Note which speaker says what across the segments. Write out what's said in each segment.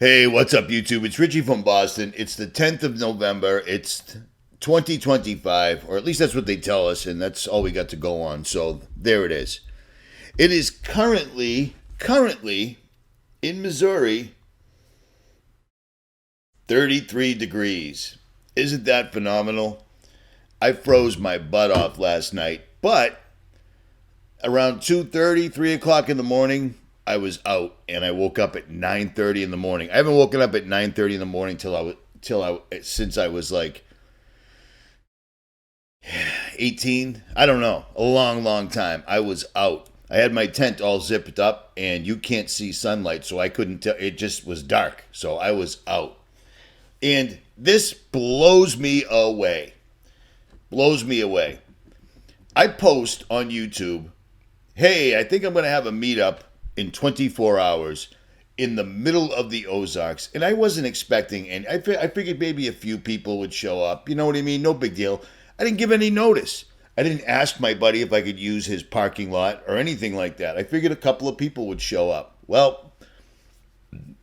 Speaker 1: Hey, what's up, YouTube? It's Richie from Boston. It's the 10th of November. It's 2025, or at least that's what they tell us, and that's all we got to go on. So there it is. It is currently in Missouri, 33 degrees. Isn't that phenomenal? I froze my butt off last night, but around 2:30, 3 o'clock in the morning, I was out, and I woke up at 9:30 in the morning. I haven't woken up at 9:30 in the morning since I was like 18. I don't know, a long time. I was out. I had my tent all zipped up, and you can't see sunlight, so I couldn't tell. It just was dark, so I was out. And this blows me away. Blows me away. I post on YouTube, hey, I think I'm going to have a meetup in 24 hours in the middle of the Ozarks. And I wasn't expecting, and I figured maybe a few people would show up. You know what I mean? No big deal. I didn't give any notice. I didn't ask my buddy if I could use his parking lot or anything like that. I figured a couple of people would show up. Well,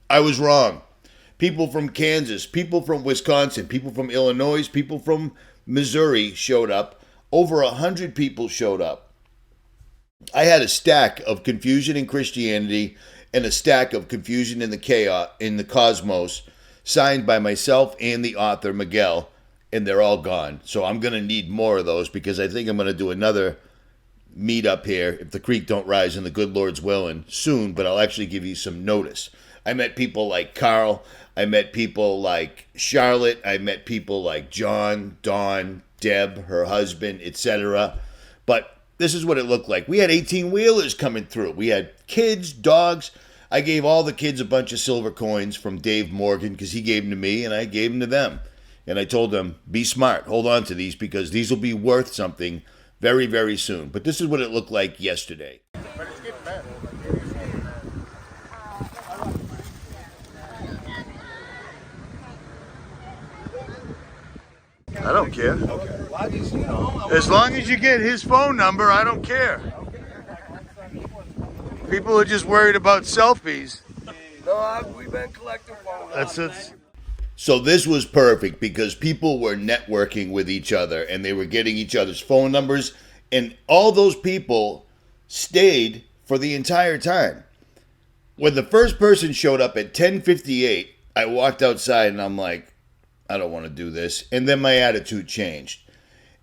Speaker 1: I was wrong. People from Kansas, people from Wisconsin, people from Illinois, people from Missouri showed up. Over 100 people showed up. I had a stack of Confusion in Christianity and a stack of Confusion in the Chaos in the Cosmos, signed by myself and the author Miguel, and they're all gone. So I'm going to need more of those because I think I'm going to do another meetup here, if the creek don't rise and the good Lord's willing, soon, but I'll actually give you some notice. I met people like Carl. I met people like Charlotte. I met people like John, Dawn, Deb, her husband, etc. But this is what it looked like. We had 18-wheelers coming through. We had kids, dogs. I gave all the kids a bunch of silver coins from Dave Morgan because he gave them to me and I gave them to them. And I told them, be smart. Hold on to these because these will be worth something very, very soon. But this is what it looked like yesterday.
Speaker 2: But it's getting better.
Speaker 1: I don't care. As long as you get his phone number, I don't care. People are just worried about selfies.
Speaker 2: No, we've been collecting phones.
Speaker 1: That's it. So this was perfect because people were networking with each other and they were getting each other's phone numbers, and all those people stayed for the entire time. When the first person showed up at 10:58, I walked outside and I'm like, I don't want to do this. And then my attitude changed.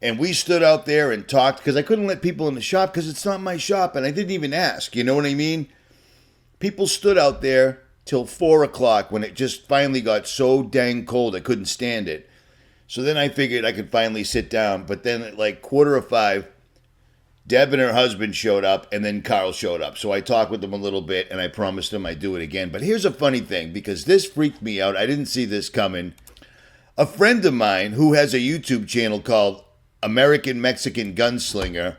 Speaker 1: And we stood out there and talked because I couldn't let people in the shop because it's not my shop and I didn't even ask. You know what I mean? People stood out there till 4 o'clock when it just finally got so dang cold I couldn't stand it. So then I figured I could finally sit down. But then at like 4:45, Deb and her husband showed up and then Carl showed up. So I talked with them a little bit and I promised them I'd do it again. But here's a funny thing because this freaked me out. I didn't see this coming. A friend of mine who has a YouTube channel called American Mexican Gunslinger,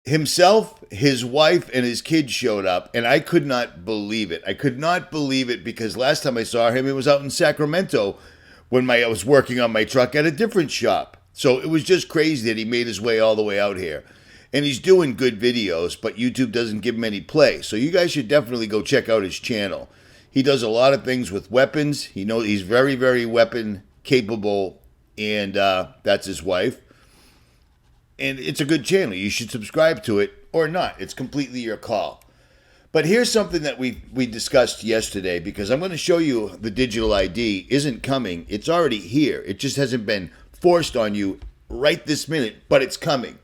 Speaker 1: himself, his wife, and his kids showed up, and I could not believe it. I could not believe it because last time I saw him, it was out in Sacramento when I was working on my truck at a different shop. So it was just crazy that he made his way all the way out here. And he's doing good videos, but YouTube doesn't give him any play. So you guys should definitely go check out his channel. He does a lot of things with weapons. He's very, very weapon capable, and that's his wife. And it's a good channel. You should subscribe to it or not. It's completely your call. But here's something that we discussed yesterday because I'm going to show you the digital ID isn't coming. It's already here. It just hasn't been forced on you right this minute, but it's coming.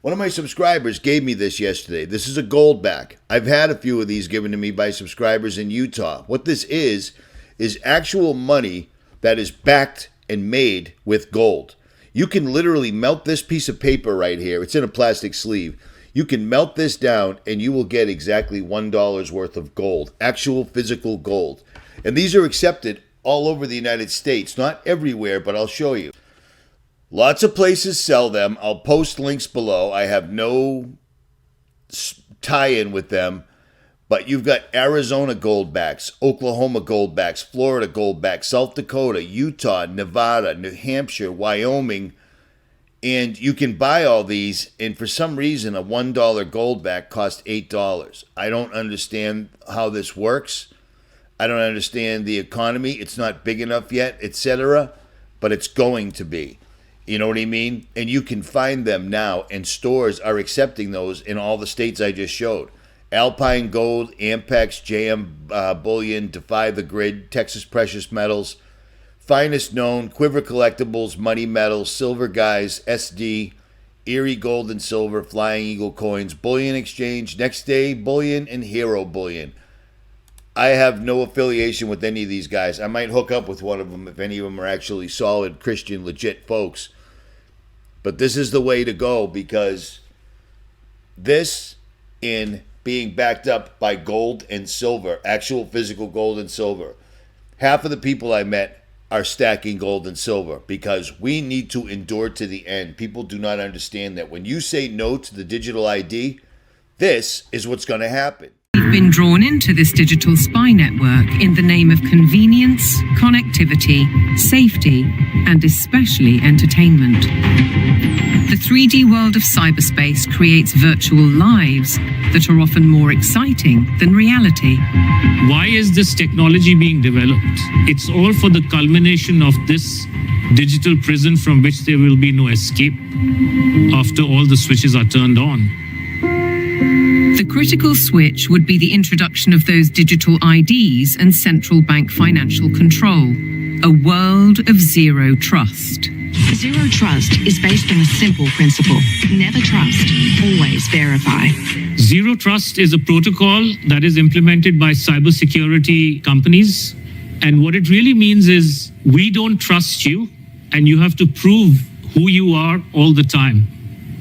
Speaker 1: One of my subscribers gave me this yesterday. This is a Goldback. I've had a few of these given to me by subscribers in Utah. What this is actual money that is backed and made with gold. You can literally melt this piece of paper right here. It's in a plastic sleeve. You can melt this down and you will get exactly $1 worth of gold, actual physical gold. And these are accepted all over the United States. Not everywhere, but I'll show you. Lots of places sell them. I'll post links below. I have no tie-in with them, but you've got Arizona Goldbacks, Oklahoma Goldbacks, Florida Goldbacks, South Dakota, Utah, Nevada, New Hampshire, Wyoming, and you can buy all these, and for some reason, a $1 Goldback costs $8. I don't understand how this works. I don't understand the economy. It's not big enough yet, etc. But it's going to be. You know what I mean? And you can find them now, and stores are accepting those in all the states I just showed. Alpine Gold, Ampex, JM Bullion, Defy the Grid, Texas Precious Metals, Finest Known, Quiver Collectibles, Money Metals, Silver Guys, SD, Erie Gold and Silver, Flying Eagle Coins, Bullion Exchange, Next Day Bullion, and Hero Bullion. I have no affiliation with any of these guys. I might hook up with one of them if any of them are actually solid, Christian, legit folks. But this is the way to go, because this, in being backed up by gold and silver, actual physical gold and silver, half of the people I met are stacking gold and silver because we need to endure to the end. People do not understand that when you say no to the digital ID, this is what's going to happen.
Speaker 3: We've been drawn into this digital spy network in the name of convenience, connectivity, safety, and especially entertainment. The 3D world of cyberspace creates virtual lives that are often more exciting than reality.
Speaker 4: Why is this technology being developed? It's all for the culmination of this digital prison from which there will be no escape after all the switches are turned on.
Speaker 3: The critical switch would be the introduction of those digital IDs and central bank financial control, a world of zero trust.
Speaker 5: Zero trust is based on a simple principle. Never trust, always verify.
Speaker 4: Zero trust is a protocol that is implemented by cybersecurity companies. And what it really means is we don't trust you, and you have to prove who you are all the time,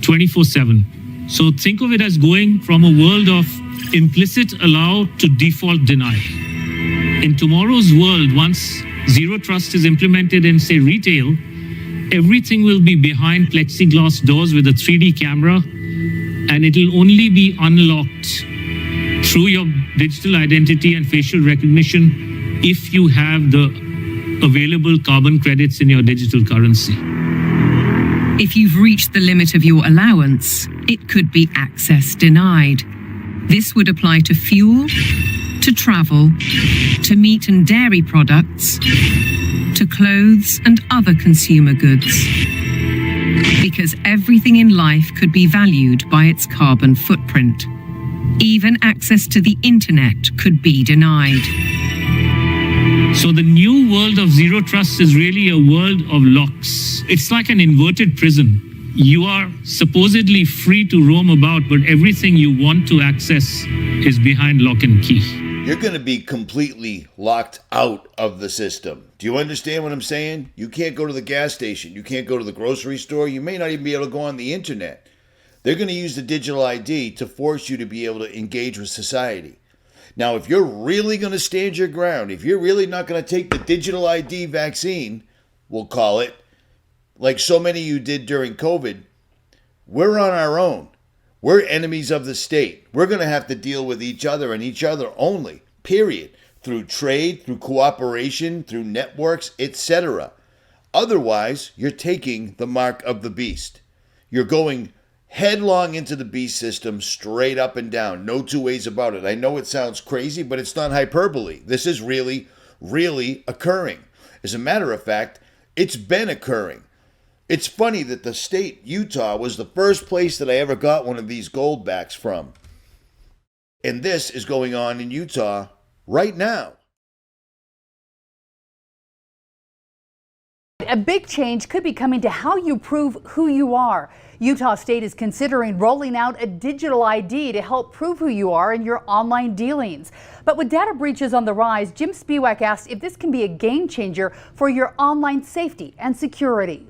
Speaker 4: 24/7. So think of it as going from a world of implicit allow to default deny. In tomorrow's world, once zero trust is implemented in, say, retail, everything will be behind plexiglass doors with a 3D camera, and it'll only be unlocked through your digital identity and facial recognition if you have the available carbon credits in your digital currency.
Speaker 3: If you've reached the limit of your allowance, it could be access denied. This would apply to fuel, to travel, to meat and dairy products, to clothes and other consumer goods. Because everything in life could be valued by its carbon footprint. Even access to the internet could be denied.
Speaker 4: So the new world of zero trust is really a world of locks. It's like an inverted prison. You are supposedly free to roam about, but everything you want to access is behind lock and key.
Speaker 1: You're going to be completely locked out of the system. Do you understand what I'm saying? You can't go to the gas station. You can't go to the grocery store. You may not even be able to go on the internet. They're going to use the digital ID to force you to be able to engage with society. Now, if you're really going to stand your ground, if you're really not going to take the digital ID vaccine, we'll call it, like so many of you did during COVID, we're on our own. We're enemies of the state. We're going to have to deal with each other and each other only, period, through trade, through cooperation, through networks, etc. Otherwise, you're taking the mark of the beast. You're going headlong into the beast system, straight up and down. No two ways about it. I know it sounds crazy, but it's not hyperbole. This is really, really occurring. As a matter of fact, it's been occurring. It's funny that the state, Utah, was the first place that I ever got one of these Goldbacks from. And this is going on in Utah right now.
Speaker 6: A big change could be coming to how you prove who you are. Utah State is considering rolling out a digital ID to help prove who you are in your online dealings. But with data breaches on the rise, Jim Spiewak asked if this can be a game changer for your online safety and security.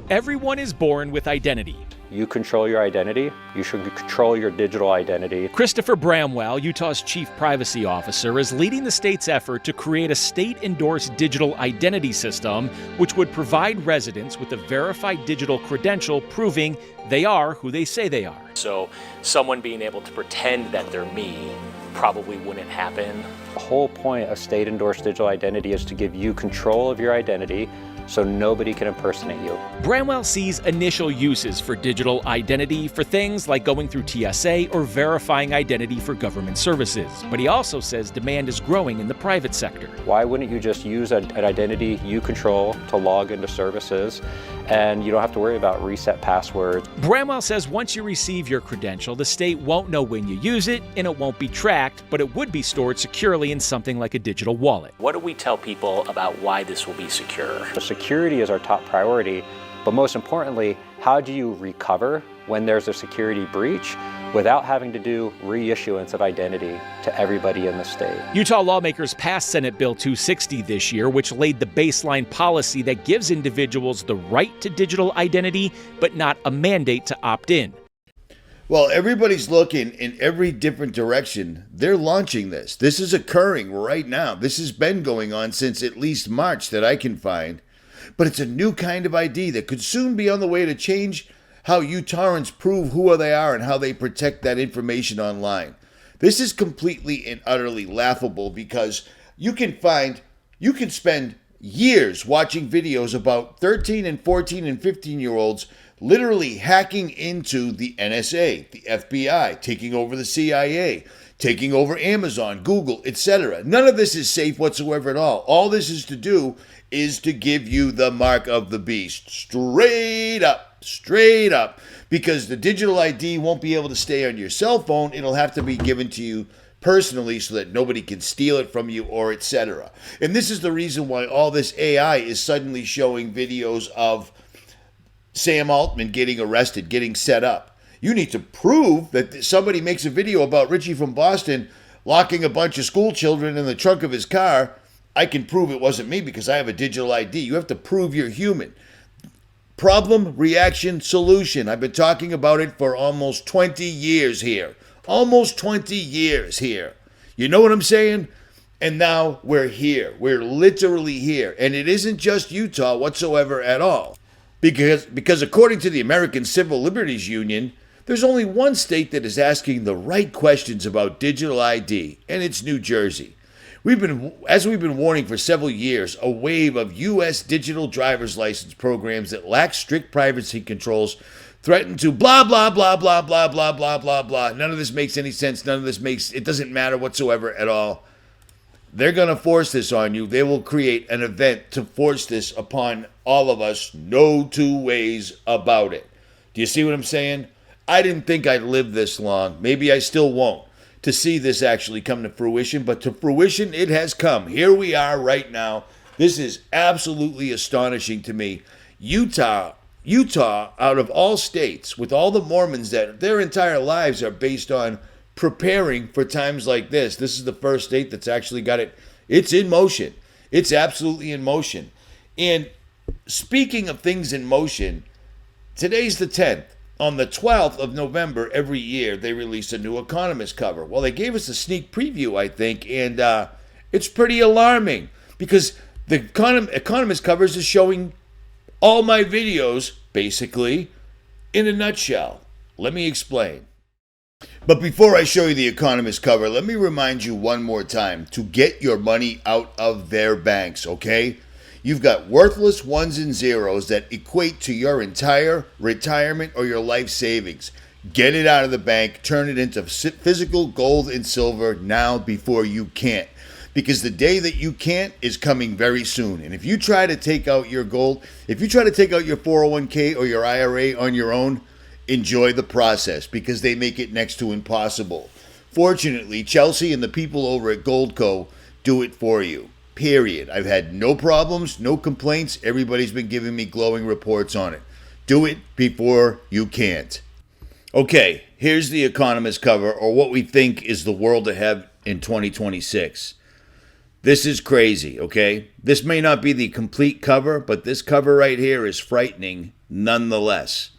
Speaker 7: Everyone is born with identity.
Speaker 8: You control your identity. You should control your digital identity.
Speaker 7: Christopher Bramwell, Utah's chief privacy officer, is leading the state's effort to create a state-endorsed digital identity system, which would provide residents with a verified digital credential proving they are who they say they are. So someone being able to pretend that they're me probably wouldn't happen.
Speaker 8: The whole point of state-endorsed digital identity is to give you control of your identity so nobody can impersonate you.
Speaker 7: Bramwell sees initial uses for digital identity for things like going through TSA or verifying identity for government services. But he also says demand is growing in the private sector.
Speaker 8: Why wouldn't you just use an identity you control to log into services, and you don't have to worry about reset passwords?
Speaker 7: Bramwell says once you receive your credential, the state won't know when you use it and it won't be tracked, but it would be stored securely in something like a digital wallet. What do we tell people about why this will be secure?
Speaker 8: Security is our top priority, but most importantly, how do you recover when there's a security breach without having to do reissuance of identity to everybody in the state?
Speaker 7: Utah lawmakers passed Senate Bill 260 this year, which laid the baseline policy that gives individuals the right to digital identity, but not a mandate to opt in.
Speaker 1: Well, everybody's looking in every different direction. They're launching this. This is occurring right now. This has been going on since at least March that I can find. But it's a new kind of ID that could soon be on the way to change how Utahns prove who they are and how they protect that information online. This is completely and utterly laughable because you can spend years watching videos about 13 and 14 and 15-year-olds literally hacking into the NSA, the FBI, taking over the CIA, taking over Amazon, Google, etc. None of this is safe whatsoever at all. All this is to do is to give you the mark of the beast. Straight up. Because the digital ID won't be able to stay on your cell phone. It'll have to be given to you personally so that nobody can steal it from you or etc. And this is the reason why all this AI is suddenly showing videos of Sam Altman getting arrested, getting set up. You need to prove that somebody makes a video about Richie from Boston locking a bunch of school children in the trunk of his car. I can prove it wasn't me because I have a digital ID. You have to prove you're human. Problem, reaction, solution. I've been talking about it for almost 20 years here. Almost 20 years here. You know what I'm saying? And now we're here. We're literally here. And it isn't just Utah whatsoever at all. Because according to the American Civil Liberties Union, there's only one state that is asking the right questions about digital ID, and it's New Jersey. As we've been warning for several years, a wave of U.S. digital driver's license programs that lack strict privacy controls threaten to blah, blah, blah, blah, blah, blah, blah, blah, blah. None of this makes any sense. It doesn't matter whatsoever at all. They're going to force this on you. They will create an event to force this upon all of us. No two ways about it. Do you see what I'm saying? I didn't think I'd live this long. Maybe I still won't. To see this actually come to fruition, but to fruition it has come. Here we are right now. This is absolutely astonishing to me. Utah, out of all states, with all the Mormons that their entire lives are based on preparing for times like this. This is the first state that's actually got it. It's in motion. It's absolutely in motion. And speaking of things in motion, today's the 10th. On the 12th of November every year, they release a new Economist cover. Well, they gave us a sneak preview, I think, and it's pretty alarming because the Economist covers is showing all my videos, basically, in a nutshell. Let me explain. But before I show you the Economist cover, let me remind you one more time to get your money out of their banks, okay? You've got worthless ones and zeros that equate to your entire retirement or your life savings. Get it out of the bank, turn it into physical gold and silver now before you can't. Because the day that you can't is coming very soon. And if you try to take out your gold, if you try to take out your 401k or your IRA on your own, enjoy the process because they make it next to impossible. Fortunately, Chelsea and the people over at Goldco do it for you. Period. I've had no problems, no complaints. Everybody's been giving me glowing reports on it. Do it before you can't. Okay, here's the Economist cover, or what we think is the world ahead in 2026. This is crazy, okay? This may not be the complete cover, but this cover right here is frightening nonetheless.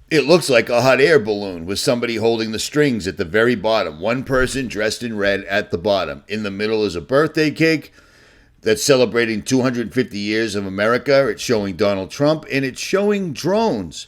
Speaker 1: It looks like a hot air balloon with somebody holding the strings at the very bottom. One person dressed in red at the bottom. In the middle is a birthday cake that's celebrating 250 years of America. It's showing Donald Trump, and it's showing drones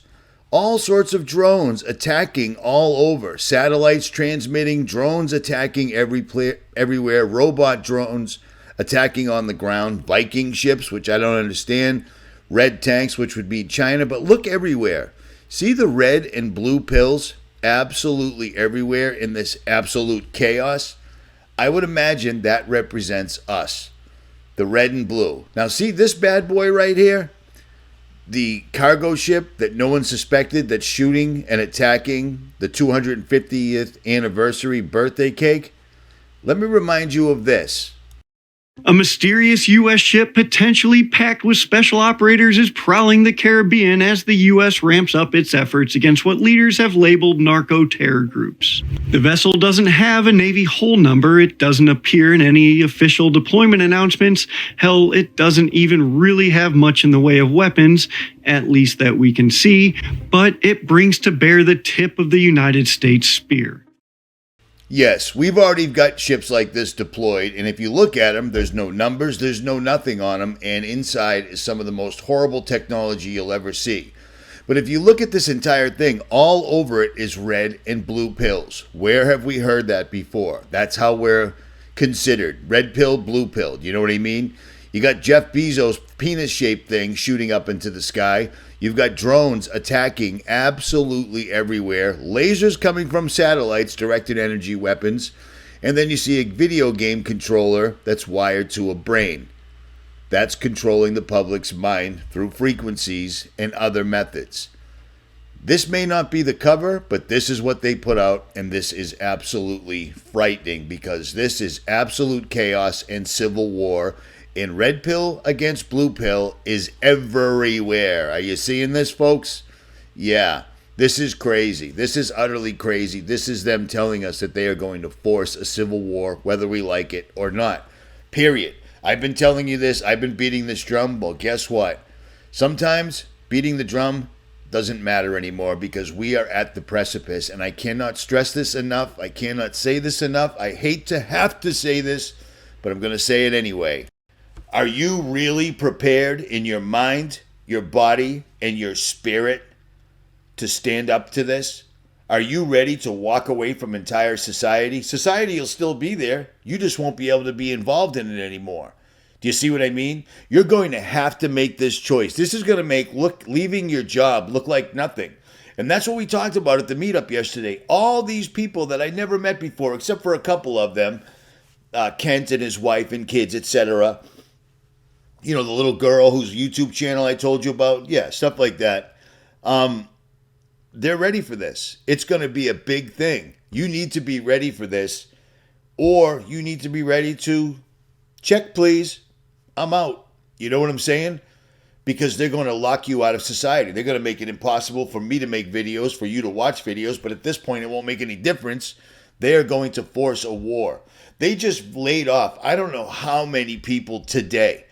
Speaker 1: All sorts of drones attacking all over. Satellites transmitting, drones attacking everywhere, robot drones attacking on the ground, Viking ships, which I don't understand, red tanks, which would be China, but look everywhere. See the red and blue pills absolutely everywhere in this absolute chaos? I would imagine that represents us, the red and blue. Now see this bad boy right here? The cargo ship that no one suspected that's shooting and attacking the 250th anniversary birthday cake? Let me remind you of this.
Speaker 9: A mysterious U.S. ship potentially packed with special operators is prowling the Caribbean as the U.S. ramps up its efforts against what leaders have labeled narco-terror groups. The vessel doesn't have a Navy hull number, it doesn't appear in any official deployment announcements, hell, it doesn't even really have much in the way of weapons, at least that we can see, but it brings to bear the tip of the United States spear.
Speaker 1: Yes, we've already got ships like this deployed, and if you look at them, there's no numbers, there's no nothing on them, and inside is some of the most horrible technology you'll ever see. But if you look at this entire thing, all over it is red and blue pills. Where have we heard that before? That's how we're considered. Red pill, blue pill. Do you know what I mean? You got Jeff Bezos' penis-shaped thing shooting up into the sky. You've got drones attacking absolutely everywhere. Lasers coming from satellites, directed energy weapons. And then you see a video game controller that's wired to a brain. That's controlling the public's mind through frequencies and other methods. This may not be the cover, but this is what they put out, and this is absolutely frightening because this is absolute chaos and civil war. And red pill against blue pill is everywhere. Are you seeing this, folks? Yeah, this is crazy. This is utterly crazy. This is them telling us that they are going to force a civil war, whether we like it or not. Period. I've been telling you this. I've been beating this drum. Well, guess what? Sometimes beating the drum doesn't matter anymore because we are at the precipice. And I cannot stress this enough. I cannot say this enough. I hate to have to say this, but I'm going to say it anyway. Are you really prepared in your mind, your body, and your spirit to stand up to this? Are you ready to walk away from entire society? Society will still be there. You just won't be able to be involved in it anymore. Do you see what I mean? You're going to have to make this choice. This is going to make leaving your job look like nothing. And that's what we talked about at the Meetup yesterday. All these people that I never met before, except for a couple of them, Kent and his wife and kids, etc., you know, the little girl whose YouTube channel I told you about. Yeah, stuff like that. They're ready for this. It's going to be a big thing. You need to be ready for this, or you need to be ready to check, please. I'm out. You know what I'm saying? Because they're going to lock you out of society. They're going to make it impossible for me to make videos, for you to watch videos, but at this point, it won't make any difference. They are going to force a war. They just laid off, I don't know how many people today.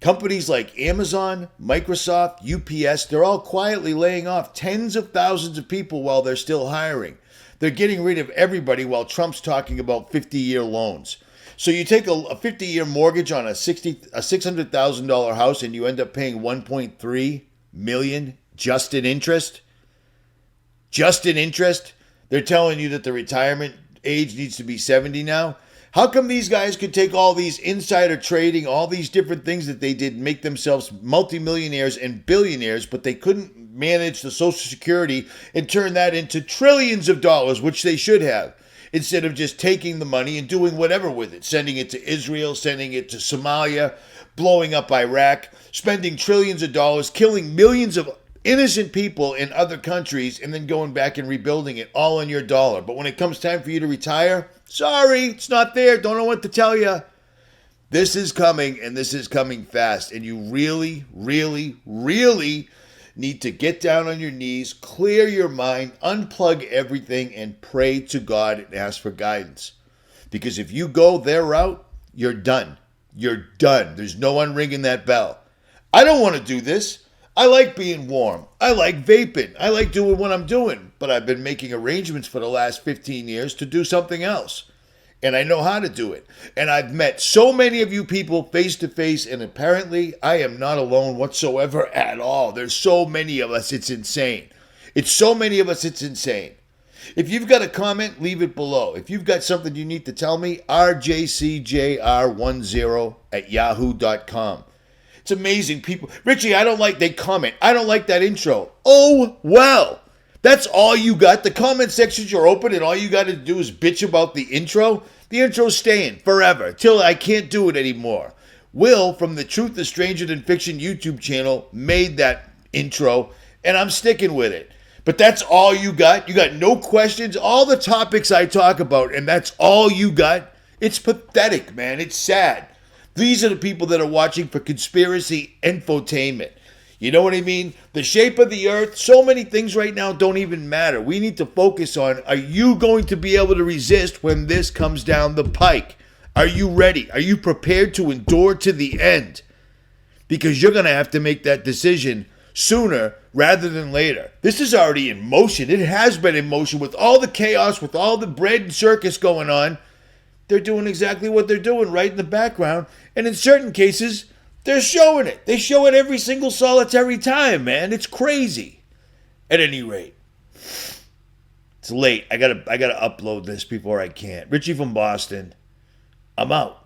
Speaker 1: Companies like Amazon, Microsoft, UPS, they're all quietly laying off tens of thousands of people while they're still hiring. They're getting rid of everybody while Trump's talking about 50-year loans. So you take a 50-year mortgage on a $600,000 house and you end up paying $1.3 million just in interest? Just in interest? They're telling you that the retirement age needs to be 70 now? How come these guys could take all these insider trading, all these different things that they did, make themselves multimillionaires and billionaires, but they couldn't manage the Social Security and turn that into trillions of dollars, which they should have, instead of just taking the money and doing whatever with it, sending it to Israel, sending it to Somalia, blowing up Iraq, spending trillions of dollars, killing millions of innocent people in other countries, and then going back and rebuilding it all on your dollar. But when it comes time for you to retire, sorry, it's not there. Don't know what to tell you. This is coming, and this is coming fast. And you really, really, really need to get down on your knees, clear your mind, unplug everything, and pray to God and ask for guidance. Because if you go their route, you're done. You're done. There's no unringing that bell. I don't want to do this. I like being warm. I like vaping. I like doing what I'm doing. But I've been making arrangements for the last 15 years to do something else. and I know how to do it. And I've met so many of you people face to face, and apparently I am not alone whatsoever at all. There's so many of us, it's insane. It's so many of us, it's insane. If you've got a comment, leave it below. If you've got something you need to tell me, rjcjr10@yahoo.com. It's amazing. People, Richie, they comment, I don't like that intro. Oh, well, that's all you got? The comment sections are open and all you got to do is bitch about the intro? The intro's staying forever till I can't do it anymore. Will from the Truth is Stranger Than Fiction YouTube channel made that intro and I'm sticking with it. But that's all you got? You got no questions? All the topics I talk about and that's all you got? It's pathetic, man. It's sad. These are the people that are watching for conspiracy infotainment. You know what I mean? The shape of the earth, so many things right now don't even matter. We need to focus on, are you going to be able to resist when this comes down the pike? Are you ready? Are you prepared to endure to the end? Because you're going to have to make that decision sooner rather than later. This is already in motion. It has been in motion with all the chaos, with all the bread and circus going on. They're doing exactly what they're doing right in the background. And in certain cases, they're showing it. They show it every single solitary time, man. It's crazy. At any rate, it's late. I gotta upload this before I can't. Richie from Boston, I'm out.